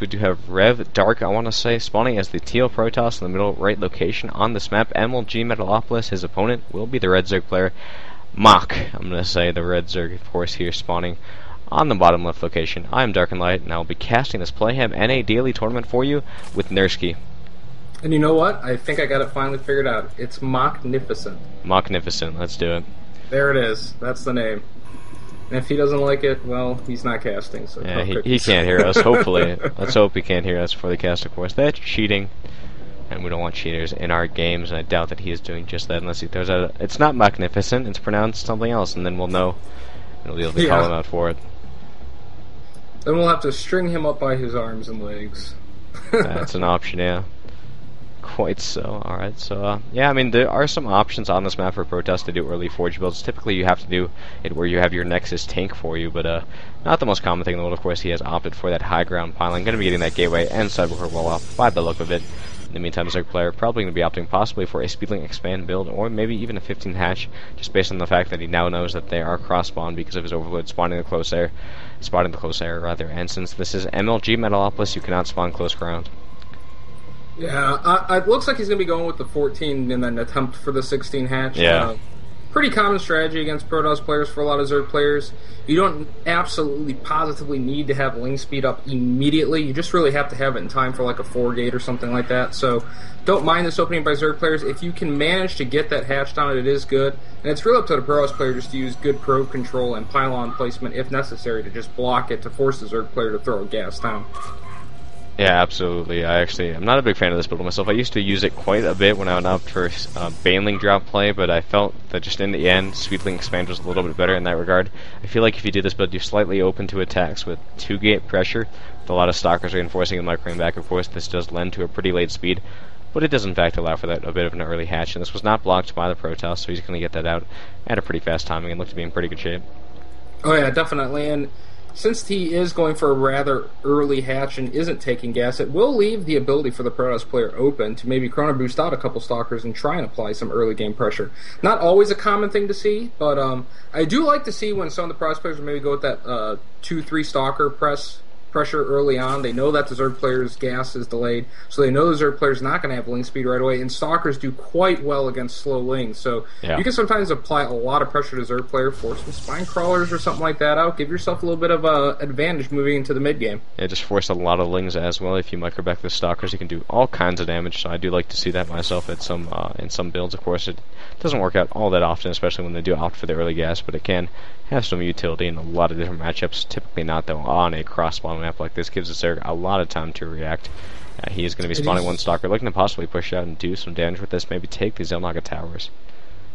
we do have RevDrk, I want to say, spawning as the teal Protoss in the middle right location on this map. MLG Metalopolis, his opponent, will be the RevDrk player. Mach, I'm going to say, the RevDrk, of course, here spawning on the bottom left location. I am darkenedlite, and I will be casting this Playhem NA daily tournament for you with Nerski. And you know what? I think I got it finally figured out. It's Machnificent. Machnificent, let's do it. There it is. That's the name. And if he doesn't like it, well, he's not casting. So yeah, he can't hear us, hopefully. Let's hope he can't hear us before the cast, of course. That's cheating, and we don't want cheaters in our games, and I doubt that he is doing just that unless he throws out a... It's not Machnificent, it's pronounced something else, and then we'll know, and we'll be able to call him out for it. Then we'll have to string him up by his arms and legs. That's an option, yeah. Quite so. Alright, so, yeah, I mean, there are some options on this map for Protoss to do early Forge builds. Typically, you have to do it where you have your Nexus tank for you, but, not the most common thing in the world. Of course, he has opted for that high ground pylon. Going to be getting that gateway and sidewalker wall off by the look of it. In the meantime, Zerg player probably going to be opting possibly for a Speedlink expand build, or maybe even a 15 hatch, just based on the fact that he now knows that they are cross-spawn because of his Overlord spotting the close air, and since this is MLG Metalopolis, you cannot spawn close ground. Yeah, it looks like he's going to be going with the 14 and then attempt for the 16 hatch. Yeah. Pretty common strategy against Protoss players for a lot of Zerg players. You don't absolutely positively need to have link speed up immediately. You just really have to have it in time for like a 4-gate or something like that. So don't mind this opening by Zerg players. If you can manage to get that hatch down, it is good. And it's really up to the Protoss player just to use good probe control and pylon placement if necessary to just block it to force the Zerg player to throw a gas down. Yeah, absolutely. I'm not a big fan of this build myself. I used to use it quite a bit when I went up for Baneling drop play, but I felt that just in the end, Speedlink Expand was a little bit better in that regard. I feel like if you do this build, you're slightly open to attacks with 2-gate pressure, with a lot of Stalkers reinforcing and microing back. Of course, this does lend to a pretty late speed, but it does in fact allow for that a bit of an early hatch, and this was not blocked by the Protoss, so he's going to get that out at a pretty fast timing and look to be in pretty good shape. Oh yeah, definitely, and since he is going for a rather early hatch and isn't taking gas, it will leave the ability for the Protoss player open to maybe Chrono Boost out a couple Stalkers and try and apply some early game pressure. Not always a common thing to see, but I do like to see when some of the Protoss players maybe go with that 2-3 Stalker pressure early on. They know that the Zerg player's gas is delayed, so they know the Zerg player's not going to have link speed right away, and Stalkers do quite well against slow links, so you can sometimes apply a lot of pressure to Zerg player, force some spine crawlers or something like that out, give yourself a little bit of advantage moving into the mid game. Yeah, just force a lot of lings as well. If you micro back the Stalkers, you can do all kinds of damage, so I do like to see that myself at some in some builds. Of course, it doesn't work out all that often, especially when they do opt for the early gas, but it can have some utility in a lot of different matchups. Typically not, though, on a cross-spawn map like this. Gives the Zerg a lot of time to react. He is going to be spawning one Stalker, looking to possibly push out and do some damage with this, maybe take the Zelnaga towers.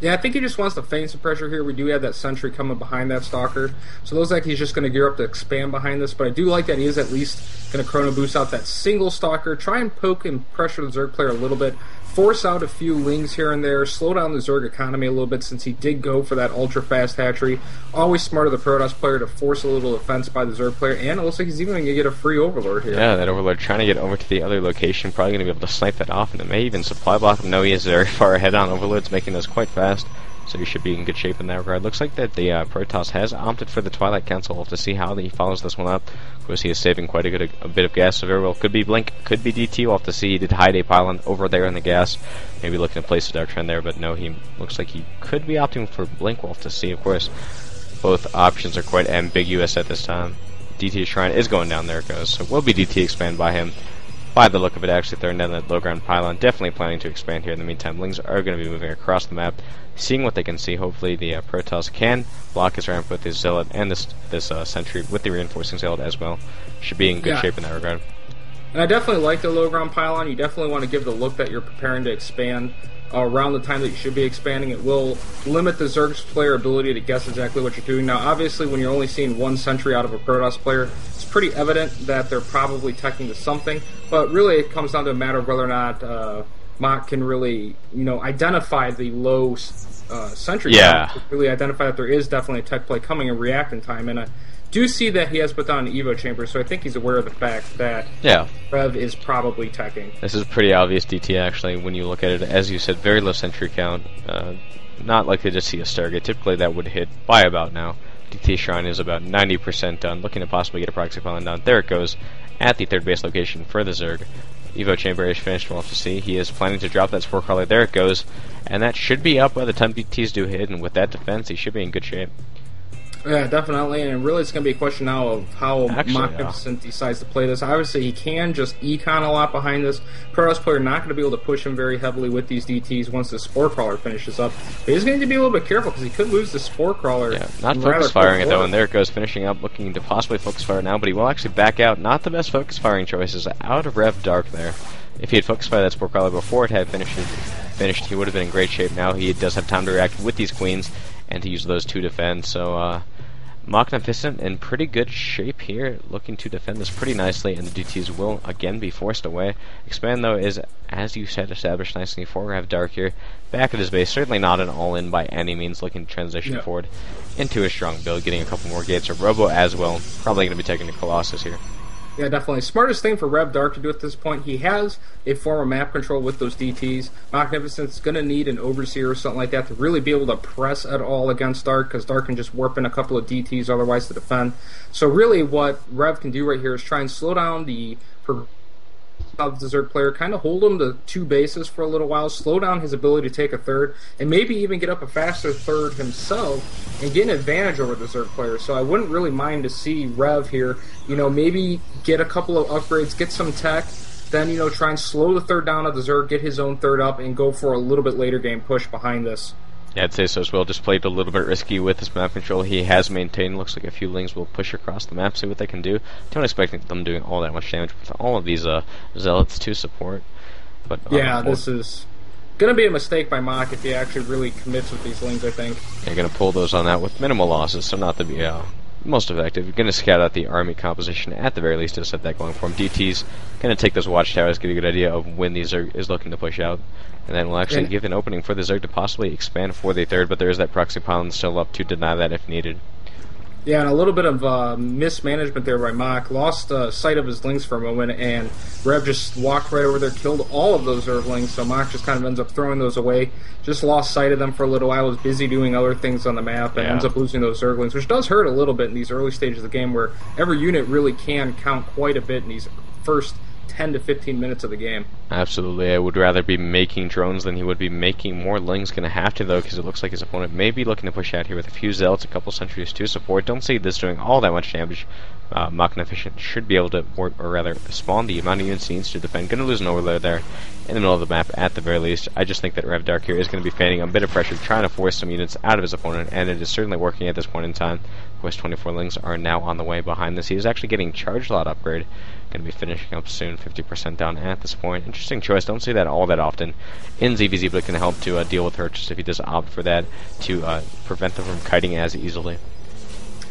Yeah, I think he just wants to feign some pressure here. We do have that sentry coming behind that Stalker, so it looks like he's just going to gear up to expand behind this, but I do like that he is at least going to Chrono Boost out that single Stalker, try and poke and pressure the Zerg player a little bit, force out a few lings here and there, slow down the Zerg economy a little bit since he did go for that ultra-fast hatchery. Always smart of the Protoss player to force a little defense by the Zerg player, and it looks like he's even going to get a free Overlord here. Yeah, that Overlord trying to get over to the other location, probably going to be able to snipe that off, and it may even supply block him. No, he is very far ahead on Overlords, making those quite fast. So he should be in good shape in that regard. Looks like that the Protoss has opted for the Twilight Council. We'll have to see how he follows this one up. Of course, he is saving quite a bit of gas, so very well could be Blink, could be DT. We'll have to see. He did hide a pylon over there in the gas. Maybe looking to place a Dark Trend there, but no, he looks like he could be opting for Blink. We'll have to see. Of course, both options are quite ambiguous at this time. DT Shrine is going down. There it goes. So will be DT expand by him. By the look of it, actually throwing down that low ground pylon. Definitely planning to expand here. In the meantime, Lings are going to be moving across the map, seeing what they can see. Hopefully the Protoss can block his ramp with his Zealot and this Sentry with the reinforcing Zealot as well. Should be in good shape in that regard. And I definitely like the low ground pylon. You definitely want to give the look that you're preparing to expand around the time that you should be expanding. It will limit the Zerg's player ability to guess exactly what you're doing. Now, obviously, when you're only seeing one sentry out of a Protoss player, it's pretty evident that they're probably teching to something, but really it comes down to a matter of whether or not Mach can really, identify the low sentry count, to really identify that there is definitely a tech play coming and react in time. And I do see that he has put down an Evo chamber, so I think he's aware of the fact that Rev is probably teching. This is pretty obvious DT, actually, when you look at it. As you said, very low sentry count. Not likely to see a Stargate. Typically that would hit by about now. DT Shrine is about 90% done, looking to possibly get a proxy pylon down. There it goes. at the third base location for the Zerg. Evo Chamber is finished, we'll have to see. He is planning to drop that Spore Crawler. There it goes. And that should be up by the time DTs do hit, and with that defense, he should be in good shape. Yeah, definitely, and really it's going to be a question now of how Machnificent decides to play this. Obviously, he can just econ a lot behind this. Protoss player not going to be able to push him very heavily with these DTs once the Spore Crawler finishes up. But he's going to be a little bit careful because he could lose the Spore Crawler. Yeah, not focus firing it though, and there it goes, finishing up, looking to possibly focus fire now, but he will actually back out. Not the best focus firing choices out of RevDrk there. If he had focus fired that Spore Crawler before it had finished, he would have been in great shape. Now he does have time to react with these queens and to use those to defend. So Machnificent in pretty good shape here, looking to defend this pretty nicely, and the DTs will again be forced away. Expand though is, as you said, established nicely for RevDrk here. Back at his base, certainly not an all-in by any means, looking to transition forward into a strong build, getting a couple more gates. Or Robo as well, probably going to be taking a Colossus here. Yeah, definitely. Smartest thing for RevDrk to do at this point. He has a form of map control with those DTs. Machnificent's going to need an Overseer or something like that to really be able to press at all against Dark, because Dark can just warp in a couple of DTs otherwise to defend. So really what Rev can do right here is try and slow down the of the Zerg player, kind of hold him to 2 bases for a little while, slow down his ability to take a third, and maybe even get up a faster third himself and get an advantage over the Zerg player. So I wouldn't really mind to see Rev here, maybe get a couple of upgrades, get some tech, then, try and slow the third down of the Zerg, get his own third up, and go for a little bit later game push behind this. Yeah, I'd say so as well. Just played a little bit risky with his map control. He has maintained. Looks like a few lings will push across the map, see what they can do. Don't expect them doing all that much damage with all of these zealots to support. But yeah, this is going to be a mistake by Mach if he actually really commits with these lings, I think. They're going to pull those on that with minimal losses, so not to be most effective. You're going to scout out the army composition at the very least to set that going for him. DT's going to take those watchtowers, get a good idea of when the Zerg is looking to push out, and then we'll actually give an opening for the Zerg to possibly expand for the third, but there is that proxy pylon still up to deny that if needed. Yeah, and a little bit of mismanagement there by Mach. Lost sight of his lings for a moment, and Rev just walked right over there, killed all of those Zerglings, so Mach just kind of ends up throwing those away. Just lost sight of them for a little while, was busy doing other things on the map, and ends up losing those Zerglings, which does hurt a little bit in these early stages of the game, where every unit really can count quite a bit in these first 10 to 15 minutes of the game. Absolutely. I would rather be making drones than he would be making more lings. Going to have to, though, because it looks like his opponent may be looking to push out here with a few zealots, a couple sentries to support. Don't see this doing all that much damage. Machnificent should be able to, or rather, spawn the amount of units he needs to defend. Going to lose an overload there in the middle of the map at the very least. I just think that RevDrk here is going to be fanning a bit of pressure, trying to force some units out of his opponent, and it is certainly working at this point in time. Of course, 24 lings are now on the way behind this. He is actually getting charge lot upgrade. Going to be finishing up soon, 50% down at this point. Interesting choice. Don't see that all that often in ZVZ, but it can help to deal with her just if he does opt for that to prevent them from kiting as easily.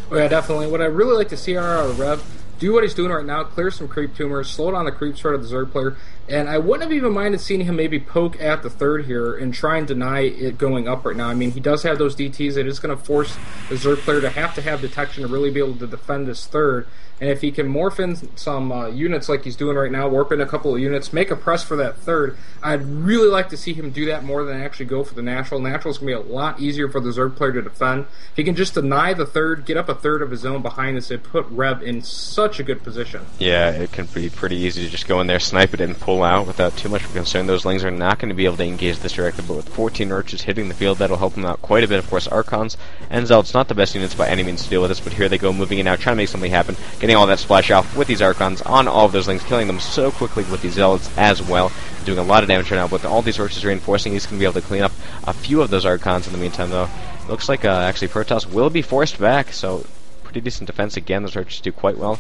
Oh yeah, definitely. What I really like to see are Rev do what he's doing right now, clear some creep tumors, slow down the creep sort of the Zerg player, and I wouldn't have even minded seeing him maybe poke at the third here and try and deny it going up right now. I mean, he does have those DTs. It is going to force the Zerg player to have detection to really be able to defend this third. And if he can morph in some units like he's doing right now, warp in a couple of units, make a press for that third, I'd really like to see him do that more than actually go for the natural. Natural is going to be a lot easier for the Zerg player to defend. If he can just deny the third, get up a third of his own behind this, it put Rev in such a good position. Yeah, it can be pretty easy to just go in there, snipe it, and pull out without too much of a concern. Those lings are not going to be able to engage this directive, but with 14 Roaches hitting the field, that'll help them out quite a bit. Of course, Archons and Zealots, not the best units by any means to deal with this, but here they go, moving in now, trying to make something happen, getting all that splash off with these Archons on all of those lings, killing them so quickly with these Zealots as well, doing a lot of damage right now. With all these Roaches reinforcing, he's going to be able to clean up a few of those Archons in the meantime, though. Looks like actually Protoss will be forced back, so pretty decent defense again. Those Roaches do quite well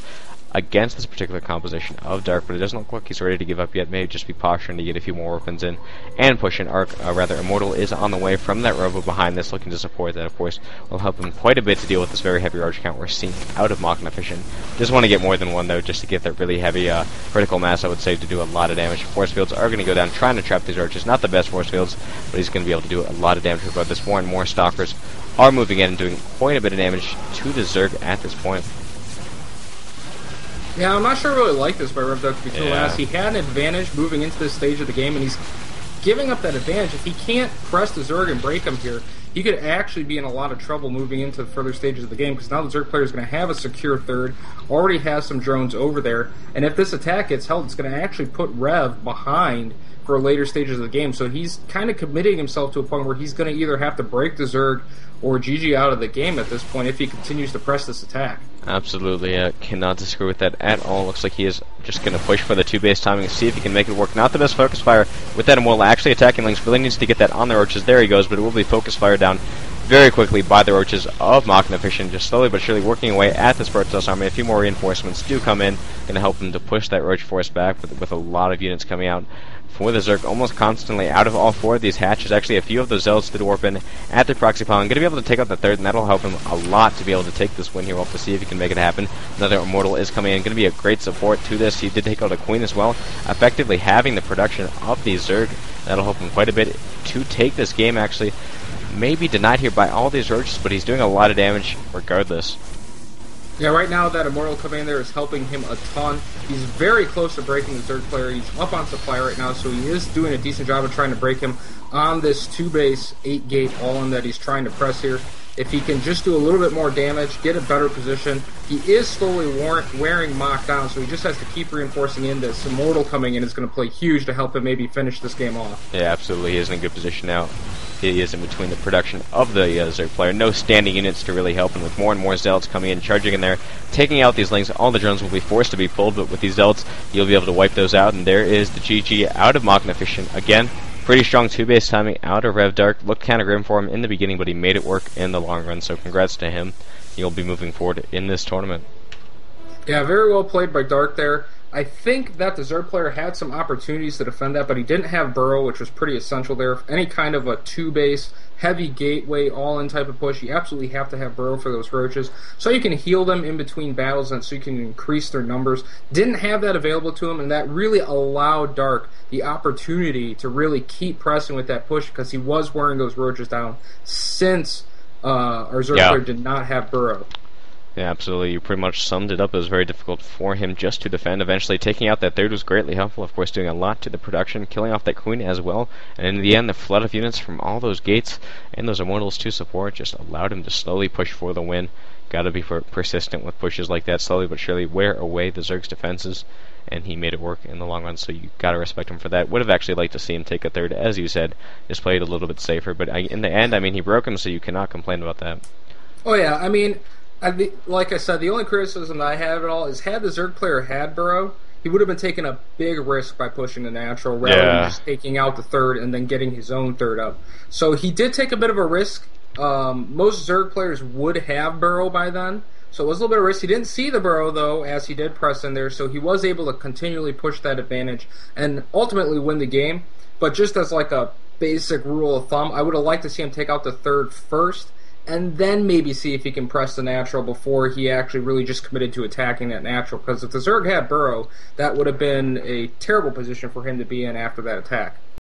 against this particular composition of Dark, but it doesn't look like he's ready to give up yet. Maybe just be posturing to get a few more weapons in and push in. Immortal is on the way from that Robo behind this, looking to support that. Of course, will help him quite a bit to deal with this very heavy Roach count we're seeing out of Machnificent. Just want to get more than one, though, just to get that really heavy critical mass, I would say, to do a lot of damage. Force fields are going to go down, trying to trap these Roaches. Not the best force fields, but he's going to be able to do a lot of damage with both this. More and more Stalkers are moving in and doing quite a bit of damage to the Zerg at this point. Yeah, I'm not sure I really like this by RevDrk to be too honest. He had an advantage moving into this stage of the game, and he's giving up that advantage. If he can't press the Zerg and break him here, he could actually be in a lot of trouble moving into the further stages of the game, because now the Zerg player is going to have a secure third, already has some drones over there, and if this attack gets held, it's going to actually put Rev behind for later stages of the game. So he's kind of committing himself to a point where he's going to either have to break the Zerg or GG out of the game at this point if he continues to press this attack. Absolutely, cannot disagree with that at all. Looks like he is just going to push for the 2-base timing, see if he can make it work. Not the best focus fire with that Immortal. Actually attacking Lynx, really needs to get that on the Roaches. There he goes, but it will be focus fire down very quickly by the Roaches of Machnificent, just slowly but surely working away at this Protoss army. A few more reinforcements do come in, going to help them to push that Roach force back with a lot of units coming out for the Zerg almost constantly out of all 4 of these hatches. Actually, a few of those Zealots did warp in at the proxy pylon. Going to be able to take out the third, and that'll help him a lot to be able to take this win here. We'll have to see if he can make it happen. Another Immortal is coming in. Going to be a great support to this. He did take out a Queen as well, effectively having the production of these Zerg. That'll help him quite a bit to take this game, actually. Maybe denied here by all these Roaches, but he's doing a lot of damage regardless. Yeah, right now that Immortal coming in there is helping him a ton. He's very close to breaking the Zerg player. He's up on supply right now, so he is doing a decent job of trying to break him on this 2-base, 8-gate all-in that he's trying to press here. If he can just do a little bit more damage, get a better position, he is slowly wearing Mach down, so he just has to keep reinforcing in. This Immortal coming in is going to play huge to help him maybe finish this game off. Yeah, absolutely. He is in a good position now. He is in between the production of the Zerg player. No standing units to really help him, with more and more Zealots coming in, charging in there, taking out these Lynx. All the drones will be forced to be pulled, but with these Zealots, you'll be able to wipe those out, and there is the GG out of Machnificent. Again, pretty strong 2-base timing out of RevDrk. Looked kind of grim for him in the beginning, but he made it work in the long run, so congrats to him. He'll be moving forward in this tournament. Yeah, very well played by Dark there. I think that the Zerg player had some opportunities to defend that, but he didn't have Burrow, which was pretty essential there. Any kind of a 2-base, heavy gateway, all-in type of push, you absolutely have to have Burrow for those Roaches, so you can heal them in between battles and so you can increase their numbers. Didn't have that available to him, and that really allowed Dark the opportunity to really keep pressing with that push, because he was wearing those Roaches down since our Zerg player did not have Burrow. Yeah, absolutely. You pretty much summed it up. It was very difficult for him just to defend. Eventually, taking out that third was greatly helpful. Of course, doing a lot to the production, killing off that Queen as well. And in the end, the flood of units from all those gates and those Immortals to support just allowed him to slowly push for the win. Got to be persistent with pushes like that. Slowly but surely wear away the Zerg's defenses, and he made it work in the long run. So you got to respect him for that. Would have actually liked to see him take a third, as you said. Just played a little bit safer. But in the end, I mean, he broke him, so you cannot complain about that. Oh yeah, I mean, like I said, the only criticism that I have at all is, had the Zerg player had Burrow, he would have been taking a big risk by pushing the natural rather than just taking out the third and then getting his own third up. So he did take a bit of a risk. Most Zerg players would have Burrow by then, so it was a little bit of risk. He didn't see the Burrow, though, as he did press in there, so he was able to continually push that advantage and ultimately win the game. But just as like a basic rule of thumb, I would have liked to see him take out the third first, and then maybe see if he can press the natural before he actually really just committed to attacking that natural. Because if the Zerg had Burrow, that would have been a terrible position for him to be in after that attack.